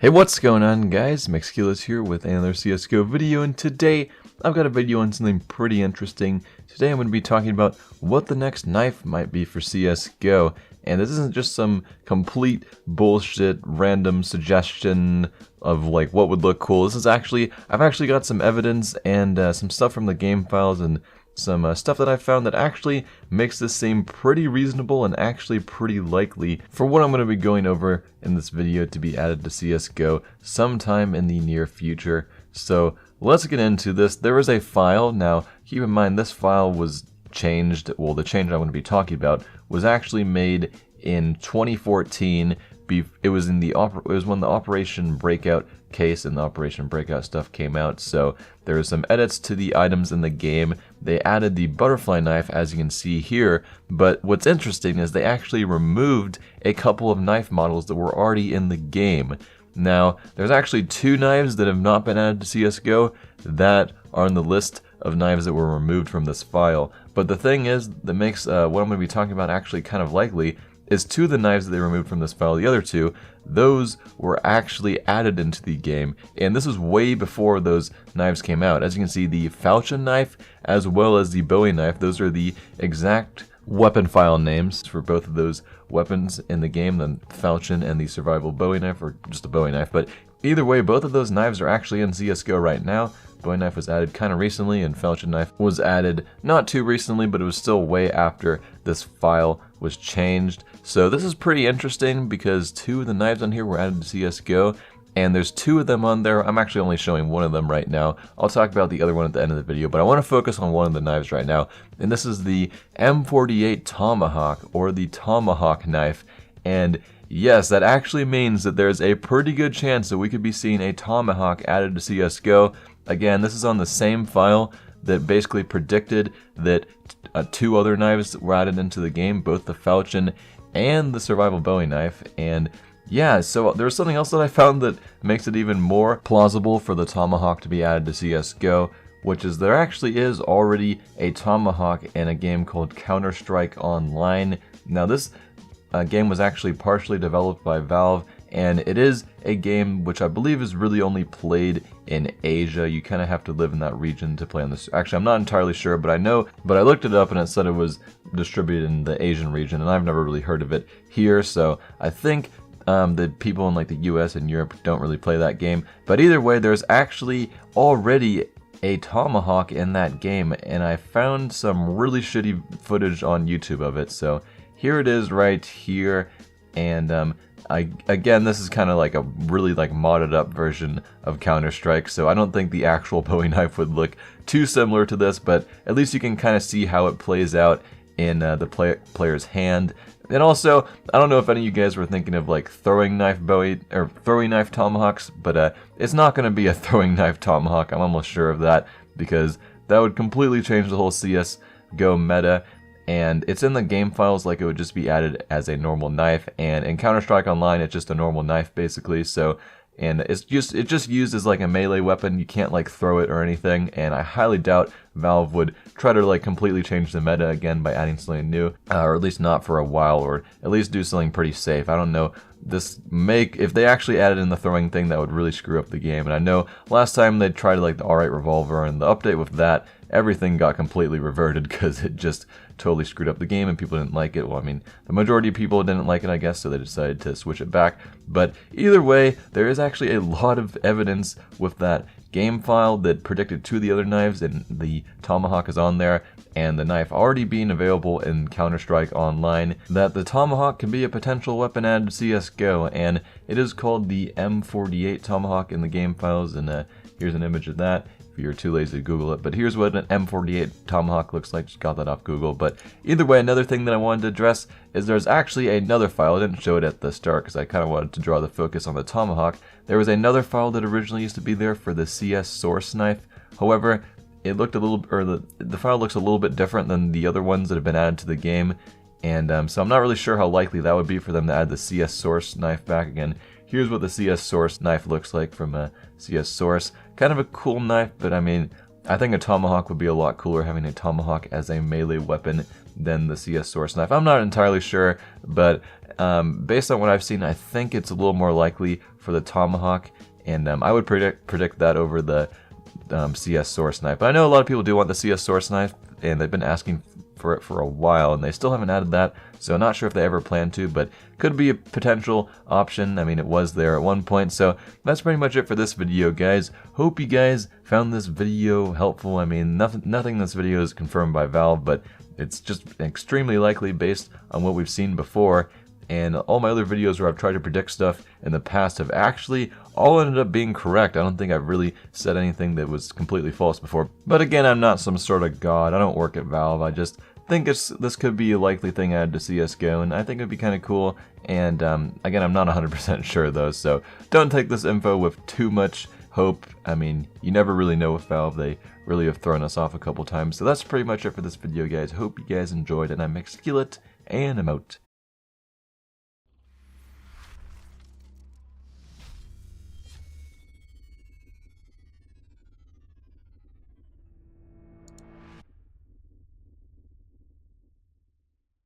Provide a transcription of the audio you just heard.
Hey, what's going on, guys? Mcskillet here with another CSGO video, and today I've got a video on something pretty interesting. Today I'm going to be talking about what the next knife might be for CSGO, and this isn't just some complete bullshit random suggestion of like what would look cool. This is I've actually got some evidence and some stuff from the game files and some stuff that I found that actually makes this seem pretty reasonable and actually pretty likely for what I'm going to be going over in this video to be added to CSGO sometime in the near future. So let's get into this. There is a file. Now keep in mind this file was changed. Well, the change I'm going to be talking about was actually made in 2014. It was when the Operation Breakout case and the Operation Breakout stuff came out, so there are some edits to the items in the game. They added the butterfly knife, as you can see here, but what's interesting is they actually removed a couple of knife models that were already in the game. Now, there's actually two knives that have not been added to CSGO that are on the list of knives that were removed from this file, but the thing is that makes what I'm going to be talking about actually kind of likely is two of the knives that they removed from this file. The other two, those were actually added into the game, and this was way before those knives came out. As you can see, the falchion knife as well as the Bowie knife, those are the exact weapon file names for both of those weapons in the game, the falchion and the survival Bowie knife, or just the Bowie knife. But either way, both of those knives are actually in CSGO right now. Bowie knife was added kind of recently, and falchion knife was added not too recently, but it was still way after this file was changed. So this is pretty interesting because two of the knives on here were added to CSGO, and there's two of them on there. I'm actually only showing one of them right now. I'll talk about the other one at the end of the video, but I want to focus on one of the knives right now, and this is the M48 Tomahawk, or the Tomahawk knife. And yes, that actually means that there's a pretty good chance that we could be seeing a Tomahawk added to CSGO. Again, this is on the same file that basically predicted that two other knives were added into the game, both the falchion and the survival Bowie knife. And yeah, so there's something else that I found that makes it even more plausible for the Tomahawk to be added to CSGO, which is there actually is already a Tomahawk in a game called Counter-Strike Online. Now this game was actually partially developed by Valve, and it is a game which I believe is really only played in Asia. You kind of have to live in that region to play on this. Actually, I'm not entirely sure, but I know, but I looked it up and it said it was distributed in the Asian region, and I've never really heard of it here, so I think that people in like the US and Europe don't really play that game. But either way, there's actually already a Tomahawk in that game, and I found some really shitty footage on YouTube of it, so here it is right here. And again, this is kind of like a really like modded up version of Counter-Strike, so I don't think the actual Bowie knife would look too similar to this, but at least you can kind of see how it plays out in the player's hand. And also, I don't know if any of you guys were thinking of like throwing knife Bowie or throwing knife Tomahawks, but it's not going to be a throwing knife Tomahawk. I'm almost sure of that, because that would completely change the whole CSGO meta. And it's in the game files like it would just be added as a normal knife, and in Counter-Strike Online it's just a normal knife basically. So, and it's just used as like a melee weapon. You can't like throw it or anything, and I highly doubt Valve would try to like completely change the meta again by adding something new, or at least not for a while, or at least do something pretty safe. I don't know. If they actually added in the throwing thing, that would really screw up the game. And I know last time they tried like the Alright revolver, and the update with that, everything got completely reverted because it just totally screwed up the game and people didn't like it. Well, I mean, the majority of people didn't like it, I guess, so they decided to switch it back. But either way, there is actually a lot of evidence with that game file that predicted two of the other knives, and the Tomahawk is on there, and the knife already being available in Counter-Strike Online, that the Tomahawk can be a potential weapon added to CSGO, and it is called the M48 Tomahawk in the game files, and here's an image of that if you're too lazy to Google it. But here's what an M48 Tomahawk looks like. Just got that off Google. But either way, another thing that I wanted to address is there's actually another file. I didn't show it at the start because I kind of wanted to draw the focus on the Tomahawk. There was another file that originally used to be there for the CS source knife. However, it looked a little, or the file looks a little bit different than the other ones that have been added to the game, and so I'm not really sure how likely that would be for them to add the CS source knife back again. Here's what the CS source knife looks like from CS source. Kind of a cool knife, but I mean, I think a Tomahawk would be a lot cooler, having a Tomahawk as a melee weapon than the CS source knife. I'm not entirely sure, but based on what I've seen, I think it's a little more likely for the Tomahawk, and I would predict that over the CS source knife. But I know a lot of people do want the CS source knife, and they've been asking for it for a while, and they still haven't added that, so I'm not sure if they ever plan to, but could be a potential option. I mean, it was there at one point. So that's pretty much it for this video, guys. Hope you guys found this video helpful. I mean, nothing in this video is confirmed by Valve, but it's just extremely likely based on what we've seen before. And all my other videos where I've tried to predict stuff in the past have actually all ended up being correct. I don't think I've really said anything that was completely false before. But again, I'm not some sort of god. I don't work at Valve. I just think this could be a likely thing added to CSGO, and I think it'd be kind of cool. And again, I'm not 100% sure though, so don't take this info with too much hope. I mean, you never really know with Valve. They really have thrown us off a couple times. So that's pretty much it for this video, guys. Hope you guys enjoyed, and I'm Mcskillet, and I'm out.